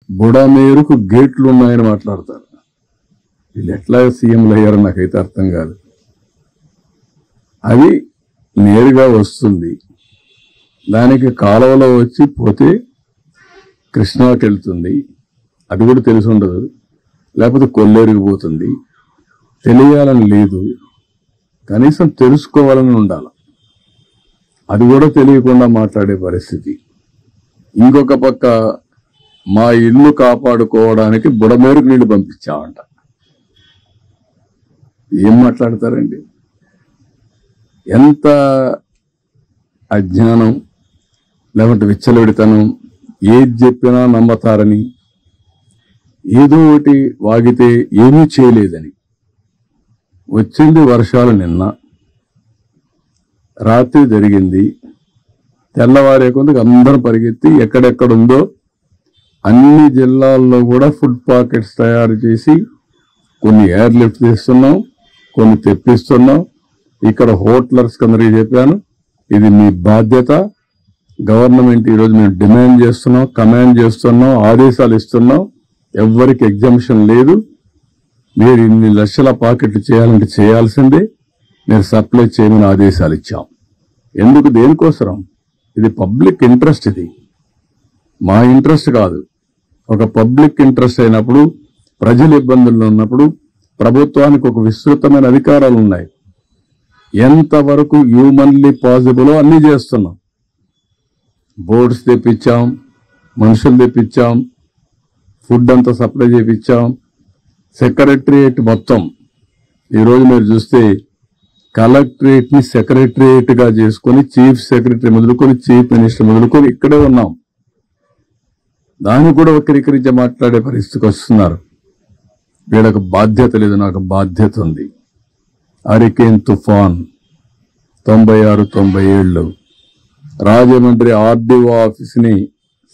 బుడమేరుకు గేట్లు ఉన్నాయని మాట్లాడతారు. వీళ్ళు ఎట్లా సీఎంలు అయ్యారో నాకైతే అర్థం కాదు. అది నేరుగా వస్తుంది, దానికి కాలువలో వచ్చి పోతే కృష్ణాకి వెళ్తుంది, అది కూడా తెలిసి ఉండదు, లేకపోతే కొల్లేరుకి పోతుంది. తెలియాలని లేదు, కనీసం తెలుసుకోవాలని ఉండాలి. అది కూడా తెలియకుండా మాట్లాడే పరిస్థితి. ఇంకొక పక్క మా ఇల్లు కాపాడుకోవడానికి బుడమేరుకు నీళ్లు పంపించామంట. ఏం మాట్లాడతారండి? ఎంత అజ్ఞానం, లేకపోతే విచ్చలవిడితనం. ఏది చెప్పినా నమ్మతారని, ఏదో ఒకటి వాగితే ఏమీ చేయలేదని. వచ్చింది వర్షాలు, నిన్న రాత్రి జరిగింది. తెల్లవారే కొందుకు అందరూ పరిగెత్తి ఎక్కడెక్కడుందో అన్ని జిల్లాల్లో కూడా ఫుడ్ పాకెట్స్ తయారు చేసి కొన్ని ఎయిర్ లిఫ్ట్ చేస్తున్నాం, కొన్ని తెప్పిస్తున్నాం. ఇక్కడ హోటలర్స్ అందరికీ చెప్పాను, ఇది మీ బాధ్యత. గవర్నమెంట్ ఈరోజు మేము డిమాండ్ చేస్తున్నాం, కమాండ్ చేస్తున్నాం, ఆదేశాలు ఇస్తున్నాం. ఎవ్వరికి ఎగ్జంప్షన్ లేదు. మీరు ఇన్ని లక్షల పాకెట్లు చేయాలంటే చేయాల్సిందే. మీరు సప్లై చేయమని ఆదేశాలు ఇచ్చాం. ఎందుకు? దేనికోసం? ఇది పబ్లిక్ ఇంట్రెస్ట్. ఇది మా ఇంట్రెస్ట్ కాదు. ఒక పబ్లిక్ ఇంట్రెస్ట్ అయినప్పుడు, ప్రజలు ఇబ్బందుల్లో ఉన్నప్పుడు ప్రభుత్వానికి ఒక విస్తృతమైన అధికారాలు ఉన్నాయి. ఎంతవరకు హ్యూమన్లీ పాసిబుల్ అన్ని చేస్తున్నాం. బోర్డ్స్ తెప్పించాం, మనుషులు తెప్పించాం, ఫుడ్ అంతా సప్లై చేయించాం. సెక్రటరియేట్ మొత్తం ఈరోజు మీరు చూస్తే కలెక్టరేట్ ని సెక్రటరియేట్ గా చేసుకుని చీఫ్ సెక్రటరీ మొదలుకొని చీఫ్ మినిస్టర్ మొదలుకొని ఇక్కడే ఉన్నాం. దాన్ని కూడా వక్రీకరించి మాట్లాడే పరిస్థితికి వస్తున్నారు. వీళ్ళకు బాధ్యత లేదు, నాకు బాధ్యత ఉంది. హరికేన్ తుఫాన్ 96-97 రాజమండ్రి ఆర్డీఓ ఆఫీస్ ని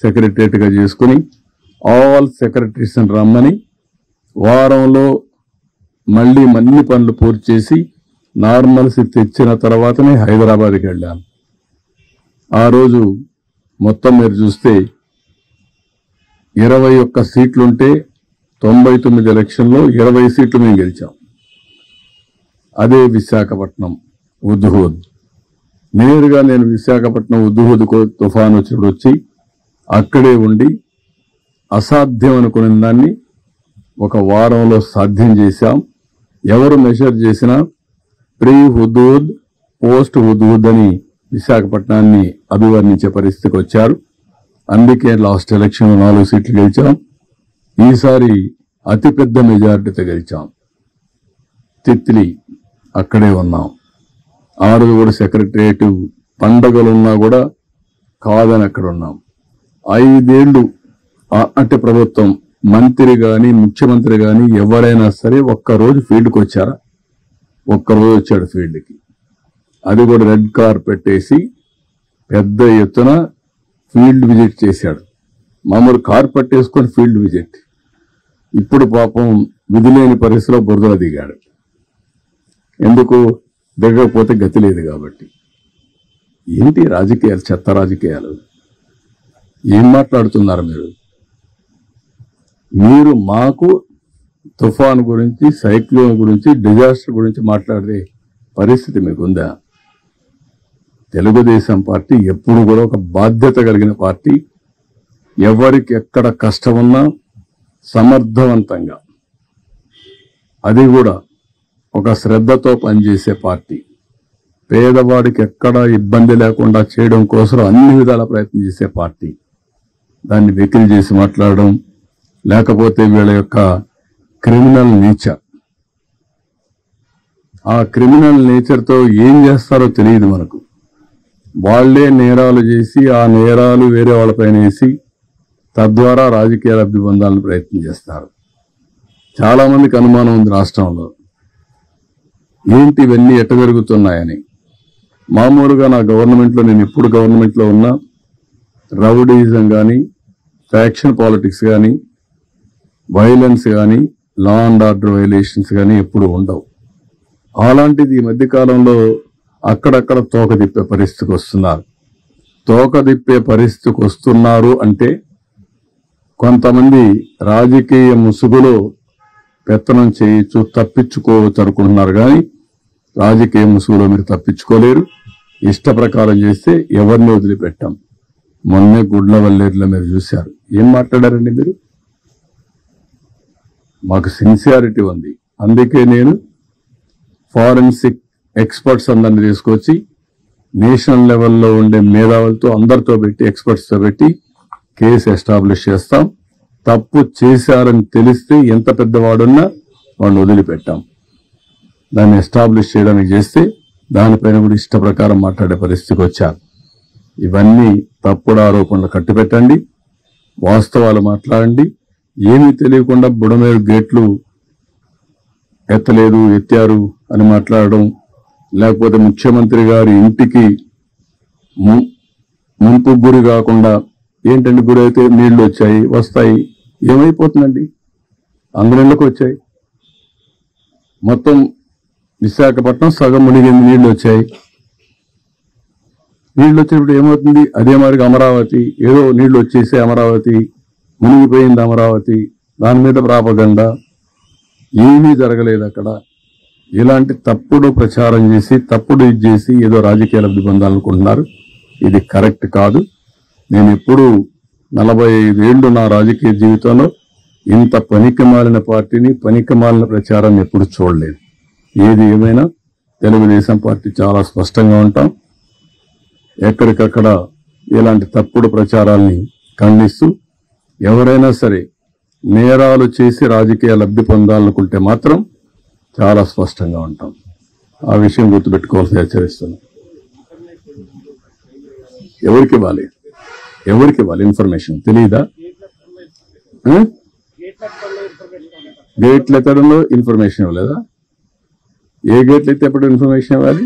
సెక్రటరియట్ గా చేసుకుని ఆల్ సెక్రటరీస్ రమ్మని వారంలో మళ్లీ అన్ని పనులు పూర్తి చేసి నార్మల్సీ తెచ్చిన తర్వాతనే హైదరాబాద్కి వెళ్ళాను. ఆ రోజు మొత్తం మీరు చూస్తే 21 సీట్లుంటే 99 ఎలక్షన్లో 20 సీట్లు మేము గెలిచాం. అదే విశాఖపట్నం ఉద్హూద్. నేరుగా నేను విశాఖపట్నం ఉద్హూద్ తుఫాన్ వచ్చినప్పుడు వచ్చి అక్కడే ఉండి అసాధ్యం అనుకునే దాన్ని ఒక వారంలో సాధ్యం చేశాం. ఎవరు మెషర్ చేసినా ప్రీ హుదూద్, పోస్ట్ హుదూద్ అని విశాఖపట్నాన్ని అభివర్ణించే పరిస్థితికి వచ్చారు. అందుకే లాస్ట్ ఎలక్షన్ 4 సీట్లు గెలిచాం. ఈసారి అతిపెద్ద మెజారిటీతో గెలిచాం. తిత్లీ అక్కడే ఉన్నాం. ఆ రోజు కూడా సెక్రటరియట్ పండగలున్నా కూడా కాదని అక్కడ ఉన్నాం. 5 ఏళ్లు అంటే ప్రభుత్వం మంత్రి గాని ముఖ్యమంత్రి గాని ఎవరైనా సరే ఒక్కరోజు ఫీల్డ్కి వచ్చారా? ఒక్కరోజు వచ్చాడు ఫీల్డ్కి. అది కూడా రెడ్ కార్పెట్ వేసి పెద్ద ఎత్తున ఫీల్డ్ విజిట్ చేశాడు. మామూలు కార్పెట్ వేసుకొని ఫీల్డ్ విజిట్. ఇప్పుడు పాపం విధిలేని పరిస్థితిలో బురదలో దిగాడు. ఎందుకు? దిగకపోతే గతి లేదు కాబట్టి. ఏంటి రాజకీయాలు, చెత్త రాజకీయాలు? ఏం మాట్లాడుతున్నారు మీరు? మీరు మాకు తుఫాన్ గురించి, సైక్లోన్ గురించి, డిజాస్టర్ గురించి మాట్లాడే పరిస్థితి మీకుందా? తెలుగుదేశం పార్టీ ఎప్పుడు కూడా ఒక బాధ్యత కలిగిన పార్టీ. ఎవరికి ఎక్కడ కష్టం ఉన్నా సమర్థవంతంగా, అది కూడా ఒక శ్రద్ధతో పనిచేసే పార్టీ. పేదవాడికి ఎక్కడా ఇబ్బంది లేకుండా చేయడం కోసం అన్ని విధాల ప్రయత్నం చేసే పార్టీ. దాన్ని వెకిలి చేసి మాట్లాడడం, లేకపోతే వీళ్ళ యొక్క క్రిమినల్ నేచర్, ఆ క్రిమినల్ నేచర్తో ఏం చేస్తారో తెలియదు మనకు. వాళ్లే నేరాలు చేసి ఆ నేరాలు వేరే వాళ్ళపైన వేసి తద్వారా రాజకీయ లబ్ధి పొందాలని ప్రయత్నం చేస్తారు. చాలా మందికి అనుమానం ఉంది రాష్ట్రంలో, ఏంటి ఇవన్నీ ఎట్ట జరుగుతున్నాయని. మామూలుగా నా గవర్నమెంట్లో, నేను ఎప్పుడు గవర్నమెంట్లో ఉన్నా, రౌడీజం కానీ, ఫ్యాక్షన్ పాలిటిక్స్ కానీ, వైలెన్స్ కానీ, లా అండ్ ఆర్డర్ వైలేషన్స్ కానీ ఎప్పుడు ఉండవు. అలాంటిది ఈ మధ్యకాలంలో అక్కడక్కడ తోక తిప్పే పరిస్థితికి వస్తున్నారు. తోక తిప్పే పరిస్థితికి వస్తున్నారు అంటే కొంతమంది రాజకీయ ముసుగులో పెత్తనం చేయొచ్చు, తప్పించుకోవచ్చు అనుకుంటున్నారు. కానీ రాజకీయ ముసుగులో మీరు తప్పించుకోలేరు. ఇష్ట ప్రకారం చేస్తే ఎవరిని వదిలిపెట్టాం. మొన్నే గుడ్లవల్లేరులో మీరు చూశారు. ఏం మాట్లాడారండి మీరు? మాకు సిన్సియారిటీ ఉంది. అందుకే నేను ఫారెన్సిక్ ఎక్స్పర్ట్స్ అందరిని తీసుకొచ్చి నేషనల్ లెవెల్లో ఉండే మేధావులతో అందరితో పెట్టి, ఎక్స్పర్ట్స్తో పెట్టి కేసు ఎస్టాబ్లిష్ చేస్తాం. తప్పు చేశారని తెలిస్తే ఎంత పెద్దవాడున్నా వాళ్ళు వదిలిపెట్టాం. దాన్ని ఎస్టాబ్లిష్ చేయడానికి చేస్తే దానిపైన కూడా ఇష్ట ప్రకారం మాట్లాడే పరిస్థితికి వచ్చారు. ఇవన్నీ తప్పుడు ఆరోపణలు కట్టిపెట్టండి, వాస్తవాలు మాట్లాడండి. ఏమీ తెలియకుండా బుడమేరు గేట్లు ఎత్తలేదు, ఎత్తారు అని మాట్లాడడం, లేకపోతే ముఖ్యమంత్రి గారి ఇంటికి ముంపు గురి కాకుండా ఏంటంటే గురి అయితే నీళ్లు వచ్చాయి, వస్తాయి, ఏమైపోతుందండి? అంగనీళ్ళకు వచ్చాయి. మొత్తం విశాఖపట్నం సగం మునిగింది, నీళ్లు వచ్చాయి. నీళ్లు వచ్చినప్పుడు ఏమవుతుంది? అదే మరికి అమరావతి, ఏదో నీళ్లు వచ్చేసి అమరావతి మునిగిపోయింది, అమరావతి దాని మీద ప్రాపగండా. ఏమీ జరగలేదు అక్కడ. ఇలాంటి తప్పుడు ప్రచారం చేసి, తప్పుడు ఇది చేసి ఏదో రాజకీయ లబ్ధి పొందాలనుకుంటున్నారు. ఇది కరెక్ట్ కాదు. నేను ఎప్పుడు 45 ఏళ్లు నా రాజకీయ జీవితంలో ఇంత పనికిమాలిన పార్టీని, పనికిమాలిన ప్రచారాన్ని ఎప్పుడు చూడలేదు. ఏది ఏమైనా తెలుగుదేశం పార్టీ చాలా స్పష్టంగా ఉంటాం. ఎక్కడికక్కడ ఇలాంటి తప్పుడు ప్రచారాల్ని ఖండిస్తూ ఎవరైనా సరే నేరాలు చేసి రాజకీయ లబ్ధి పొందాలనుకుంటే మాత్రం చాలా స్పష్టంగా ఉంటాం. ఆ విషయం గుర్తుపెట్టుకోవాల్సి హెచ్చరిస్తున్నాం. ఎవరికి ఇవ్వాలి? ఎవరికి ఇవ్వాలి ఇన్ఫర్మేషన్ తెలియదా? గేట్లు ఎత్తడంలో ఇన్ఫర్మేషన్ ఇవ్వలేదా? ఏ గేట్లు ఎత్తేప్పుడు ఇన్ఫర్మేషన్ ఇవ్వాలి?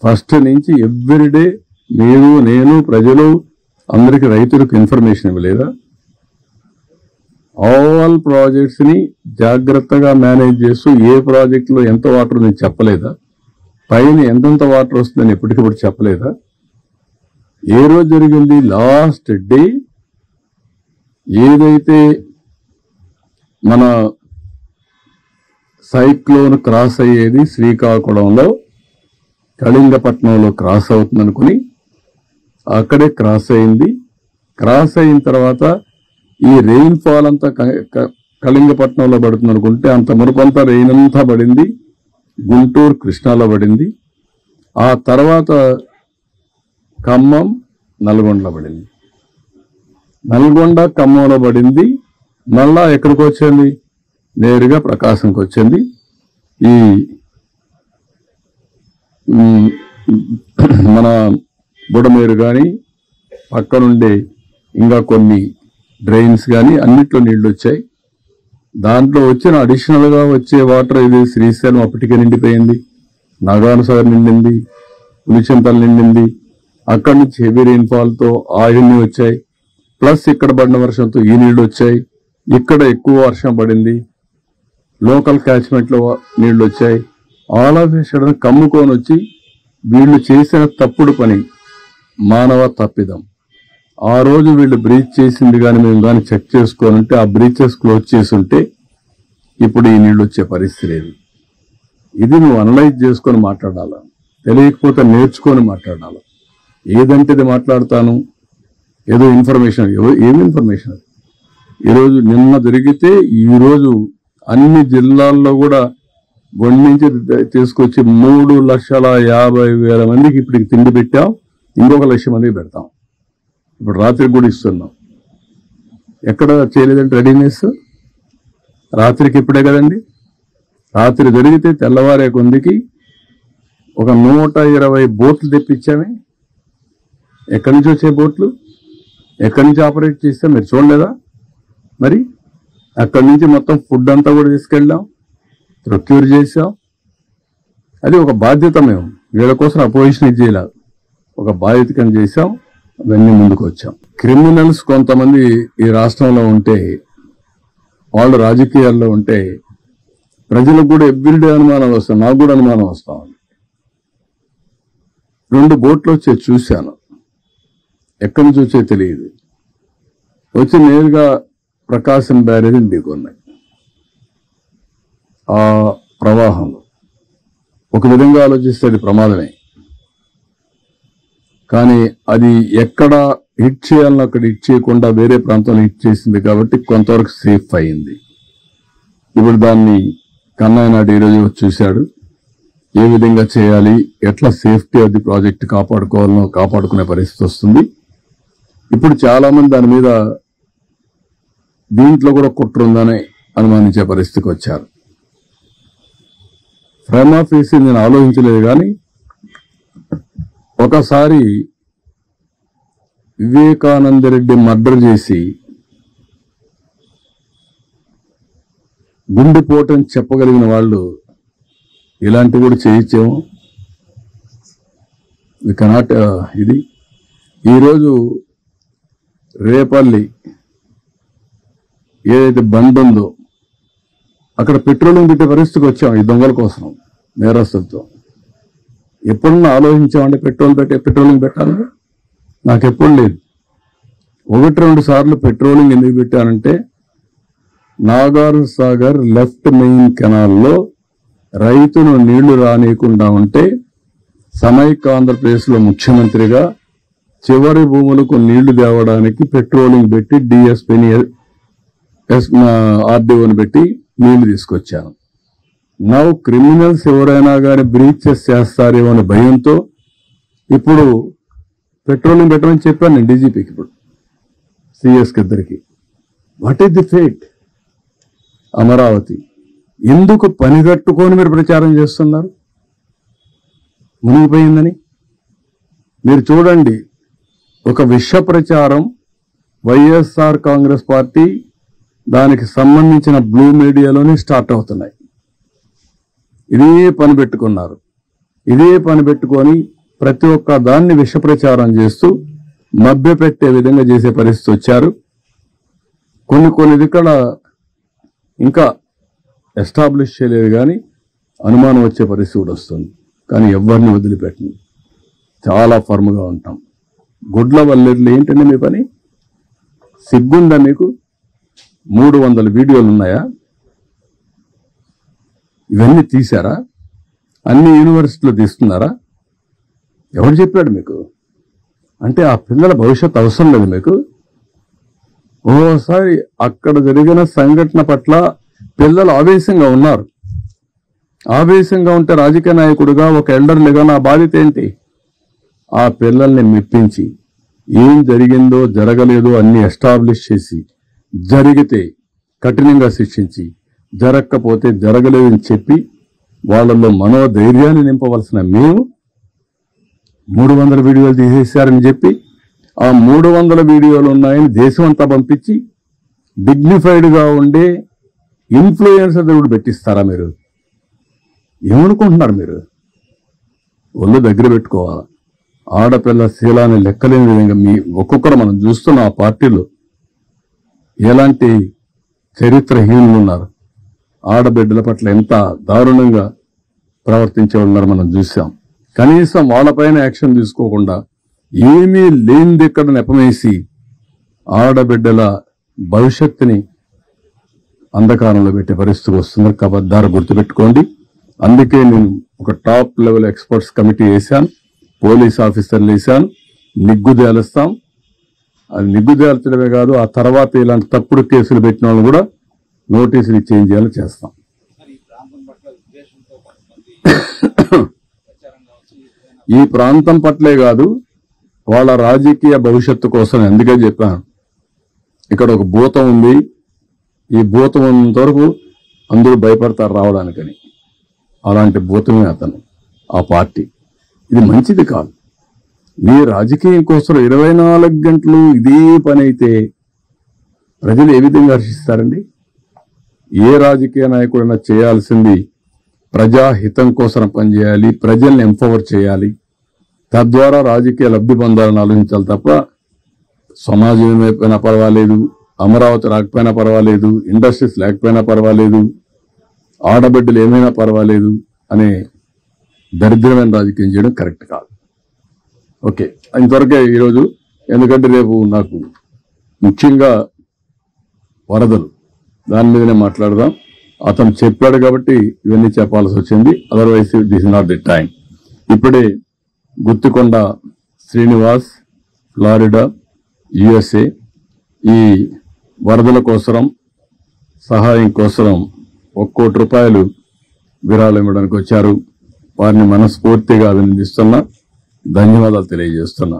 ఫస్ట్ నుంచి ఎవ్రీడే మీరు, నేను, ప్రజలు అందరికి, రైతులకు ఇన్ఫర్మేషన్ ఇవ్వలేదా? ఆల్ ప్రాజెక్ట్స్ ని జాగ్రత్తగా మేనేజ్ చేస్తూ ఏ ప్రాజెక్ట్ లో ఎంత వాటర్ ఉందని చెప్పలేదా? పైన ఎంతెంత వాటర్ వస్తుందని ఎప్పటికప్పుడు చెప్పలేదా? ఏ రోజు జరిగింది? లాస్ట్ డే ఏదైతే మన సైక్లోన్ క్రాస్ అయ్యేది శ్రీకాకుళంలో, కళింగపట్నంలో క్రాస్ అవుతుందనుకుని అక్కడే క్రాస్ అయింది. క్రాస్ అయిన తర్వాత ఈ రెయిన్ ఫాల్ అంతా కళింగపట్నంలో పడుతుంది అనుకుంటే అంత మునుపంతా రెయిన్ అంతా పడింది గుంటూరు, కృష్ణాలో పడింది. ఆ తర్వాత ఖమ్మం, నల్గొండలో పడింది. నల్గొండ, ఖమ్మంలో పడింది. మళ్ళా ఎక్కడికి వచ్చింది? నేరుగా ప్రకాశంకి వచ్చింది. ఈ మన బుడమేరు కానీ పక్కనుండే ఇంకా కొన్ని డ్రైన్స్ కానీ అన్నిట్లో నీళ్లు వచ్చాయి. దాంట్లో వచ్చిన అడిషనల్ గా వచ్చే వాటర్ ఇది శ్రీశైలం అప్పటికే నిండిపోయింది, నాగార్జునసాగర్ నిండింది, పులిచింతలు నిండింది. అక్కడి నుంచి హెవీ రెయిన్ఫాల్ తో ఆయన్ని వచ్చాయి. ప్లస్ ఇక్కడ పడిన వర్షంతో ఈ నీళ్లు వచ్చాయి. ఇక్కడ ఎక్కువ వర్షం పడింది, లోకల్ క్యాచ్మెంట్ లో నీళ్లు వచ్చాయి. ఆల్ ఆఫ్ సడన్ కమ్ముకొని వచ్చి వీళ్ళు చేసిన తప్పుడు పని, మానవ తప్పిదం. ఆ రోజు వీళ్ళు బ్రీచ్ చేసింది కానీ మేము కానీ చెక్ చేసుకొని ఉంటే, ఆ బ్రీచెస్ క్లోజ్ చేసి ఉంటే ఇప్పుడు ఈ నీళ్లు వచ్చే పరిస్థితి లేదు. ఇది నువ్వు అనలైజ్ చేసుకొని మాట్లాడాలా, తెలియకపోతే నేర్చుకొని మాట్లాడాలా. ఏదంటే ఇది మాట్లాడతాను, ఏదో ఇన్ఫర్మేషన్, ఏమి ఇన్ఫర్మేషన్? ఈరోజు నిన్న జరిగితే ఈరోజు అన్ని జిల్లాల్లో కూడా ఒంటి నుంచి తీసుకొచ్చి 3,50,000 మందికి ఇప్పటికి తిండి పెట్టాం. ఇంకొక 1,00,000 మందికి పెడతాం. ఇప్పుడు రాత్రికి కూడా ఇస్తున్నాం. ఎక్కడ చేయలేదంటే రెడీనెస్ రాత్రికి ఇప్పుడే కదండి. రాత్రి జరిగితే తెల్లవారే కొందికి ఒక 120 బోట్లు తెప్పించామే. ఎక్కడి నుంచి వచ్చే బోట్లు, ఎక్కడి నుంచి ఆపరేట్ చేస్తే మీరు చూడలేదా? మరి అక్కడి నుంచి మొత్తం ఫుడ్ అంతా కూడా తీసుకెళ్ళాం, ప్రొక్యూర్ చేసాం. అది ఒక బాధ్యత. మేము వీళ్ళ కోసం అపోజిషన్ ఇచ్చేలా ఒక బాధ్యత కింద చేసాం. అవన్నీ ముందుకు వచ్చాం. క్రిమినల్స్ కొంతమంది ఈ రాష్ట్రంలో ఉంటే, వాళ్ళు రాజకీయాల్లో ఉంటే ప్రజలకు కూడా ఎవ్రీడే అనుమానం వస్తాం. నాకు కూడా అనుమానం వస్తాం. 2 బోట్లు వచ్చే చూశాను, ఎక్కడి నుంచి వచ్చే తెలియదు. వచ్చి నేరుగా ప్రకాశం బ్యారేజ్ ఢీకొన్నాయి. ఆ ప్రవాహంలో ఒక విధంగా ఆలోచిస్తే అది ప్రమాదమే, కానీ అది ఎక్కడ హిట్ చేయాలని అక్కడ హిట్ చేయకుండా వేరే ప్రాంతంలో హిట్ చేసింది కాబట్టి కొంతవరకు సేఫ్ అయింది. ఇప్పుడు దాన్ని కన్నయ్య నాయుడు ఈరోజు చూశాడు, ఏ విధంగా చేయాలి, ఎట్లా సేఫ్టీ ఆఫ్ ది ప్రాజెక్ట్ కాపాడుకోవాలనో కాపాడుకునే పరిస్థితి వస్తుంది. ఇప్పుడు చాలా మంది దాని మీద దీంట్లో కూడా కుట్ర ఉందని అనుమానించే పరిస్థితికి వచ్చారు. ఫ్రేమ్ ఆఫ్ ఫేసి నేను ఆలోచించలేదు, కానీ ఒకసారి వివేకానంద రెడ్డి మర్డర్ చేసి గుండెపోటని చెప్పగలిగిన వాళ్ళు ఇలాంటివి కూడా చేయొచ్చేమో. వి కెనాట్ ఇది ఈరోజు రేపల్లి ఏదైతే బండ్ ఉందో అక్కడ పెట్రోలింగ్ పెట్టే పరిస్థితికి వచ్చాం ఈ దొంగల కోసం, నేరస్తులతో. ఎప్పుడన్నా ఆలోచించామంటే పెట్రోలింగ్ పెట్టాలని? నాకు ఎప్పుడు లేదు. 1-2 సార్లు పెట్రోలింగ్ ఎందుకు పెట్టానంటే, నాగార్ సాగర్ లెఫ్ట్ మెయిన్ కెనాల్లో రైతును నీళ్లు రానియకుండా ఉంటే సమైక్య ఆంధ్రప్రదేశ్లో ముఖ్యమంత్రిగా చివరి భూములకు నీళ్లు తేవడానికి పెట్రోలింగ్ పెట్టి డిఎస్పీని ఆర్డీఓని పెట్టి నీళ్లు తీసుకొచ్చాను. నౌ క్రిమినల్స్ ఎవరైనా కానీ బ్రీచెస్ చేస్తారేమో అనే భయంతో ఇప్పుడు పెట్రోలింగ్ పెట్టమని చెప్పాను నేను డీజీపీకి, ఇప్పుడు సిఎస్కి ఇద్దరికి. What is the fate? Amaravati ఎందుకు పని కట్టుకొని మీరు ప్రచారం చేస్తున్నారు మునిగిపోయిందని? మీరు చూడండి, ఒక విష ప్రచారం వైఎస్ఆర్ కాంగ్రెస్ పార్టీ దానికి సంబంధించిన బ్లూ మీడియాలోనే స్టార్ట్ అవుతున్నాయి. ఇదే పని పెట్టుకున్నారు. ఇదే పని పెట్టుకొని ప్రతి ఒక్క దాన్ని విష ప్రచారం చేస్తూ మభ్యపెట్టే విధంగా చేసే పరిస్థితి వచ్చారు. కొన్ని ఇక్కడ ఇంకా ఎస్టాబ్లిష్ చేయలేదు, కానీ అనుమానం వచ్చే పరిస్థితి కూడా వస్తుంది. కానీ ఎవరిని వదిలిపెట్టను, చాలా ఫర్మ్గా ఉంటాం. గుడ్ల వల్లేర్లు ఏంటండి మీ పని? సిగ్గుందా మీకు? 300 వీడియోలు ఉన్నాయా? ఇవన్నీ తీశారా? అన్ని యూనివర్సిటీలో తీస్తున్నారా? ఎవరు చెప్పాడు మీకు? అంటే ఆ పిల్లల భవిష్యత్తు అవసరం లేదు మీకు? ఓసారి అక్కడ జరిగిన సంఘటన పట్ల పిల్లలు ఆవేశంగా ఉన్నారు. ఆవేశంగా ఉంటే రాజకీయ నాయకుడిగా, ఒక ఎల్డర్లుగా నా బాధ్యత ఏంటి? ఆ పిల్లల్ని మెప్పించి ఏం జరిగిందో జరగలేదో అన్ని ఎస్టాబ్లిష్ చేసి, జరిగితే కఠినంగా శిక్షించి, జరగకపోతే జరగలేదని చెప్పి వాళ్ళల్లో మనోధైర్యాన్ని నింపవలసిన మేము 300 వీడియోలు తీసేశారని చెప్పి ఆ 300 వీడియోలు ఉన్నాయని దేశం అంతా పంపించి డిగ్నిఫైడ్గా ఉండే ఇన్ఫ్లుయెన్సర్ కూడా పెట్టిస్తారా మీరు? ఏమనుకుంటున్నారు మీరు? ఒళ్ళు దగ్గర పెట్టుకోవాలా. ఆడపిల్ల శీలాన్ని లెక్కలేని విధంగా మీ ఒక్కొక్కరు మనం చూస్తున్న ఆ పార్టీలో ఎలాంటి చరిత్రహీనులు ఉన్నారు. ఆడబిడ్డల పట్ల ఎంత దారుణంగా ప్రవర్తించే ఉన్నారు మనం చూసాం. కనీసం వాళ్ళపైన యాక్షన్ తీసుకోకుండా ఏమీ లేనిది ఇక్కడ నెపమేసి ఆడబిడ్డల భవిష్యత్తుని అంధకారంలో పెట్టే పరిస్థితి వస్తుంది. కబద్దారు గుర్తుపెట్టుకోండి. అందుకే నేను ఒక టాప్ లెవెల్ ఎక్స్పర్ట్స్ కమిటీ వేశాను, పోలీస్ ఆఫీసర్లు వేశాను. నిగ్గుదేలుస్తాం. అది నిగ్గుదేల్చడమే కాదు, ఆ తర్వాత ఇలాంటి తప్పుడు కేసులు పెట్టిన వాళ్ళు కూడా నోటీసులు చేంజ్ చేయాలని చేస్తాం. ఈ ప్రాంతం పట్లే కాదు, వాళ్ళ రాజకీయ భవిష్యత్తు కోసం. అందుకే చెప్పాను, ఇక్కడ ఒక భూతం ఉంది, ఈ భూతం ఉన్నంత వరకు అందరూ భయపడతారు రావడానికని. అలాంటి భూతమే అతను, ఆ పార్టీ. ఇది మంచిది కాదు. నీ రాజకీయం కోసం 24 గంటలు ఇదే పని అయితే ప్రజలు ఏ విధంగా హర్షిస్తారండి? ఏ రాజకీయ నాయకుడైనా చేయాల్సింది ప్రజాహితం కోసం పనిచేయాలి, ప్రజల్ని ఎంపవర్ చేయాలి, తద్వారా రాజకీయ లబ్ధి పొందాలని ఆలోచించాలి తప్ప సమాజం ఏమైపోయినా పర్వాలేదు, అమరావతి రాకపోయినా పర్వాలేదు, ఇండస్ట్రీస్ లేకపోయినా పర్వాలేదు, ఆడబిడ్డలు ఏమైనా పర్వాలేదు అనే దరిద్రమైన రాజకీయం చేయడం కరెక్ట్ కాదు. ఓకే, ఇంతవరకే ఈరోజు. ఎందుకంటే రేపు నాకు ముఖ్యంగా వరదలు దాని మీదనే మాట్లాడదాం. అతను చెప్పాడు కాబట్టి ఇవన్నీ చెప్పాల్సి వచ్చింది. Otherwise this is not the time. ఇప్పుడే గుత్తికొండ శ్రీనివాస్ ఫ్లారిడా USA ఈ వరదల కోసం సహాయం కోసం 1 కోటి రూపాయలు విరాళం ఇవ్వడానికి వచ్చారు. వారిని మనస్ఫూర్తిగా అభినందిస్తున్నా, ధన్యవాదాలు తెలియజేస్తున్నా.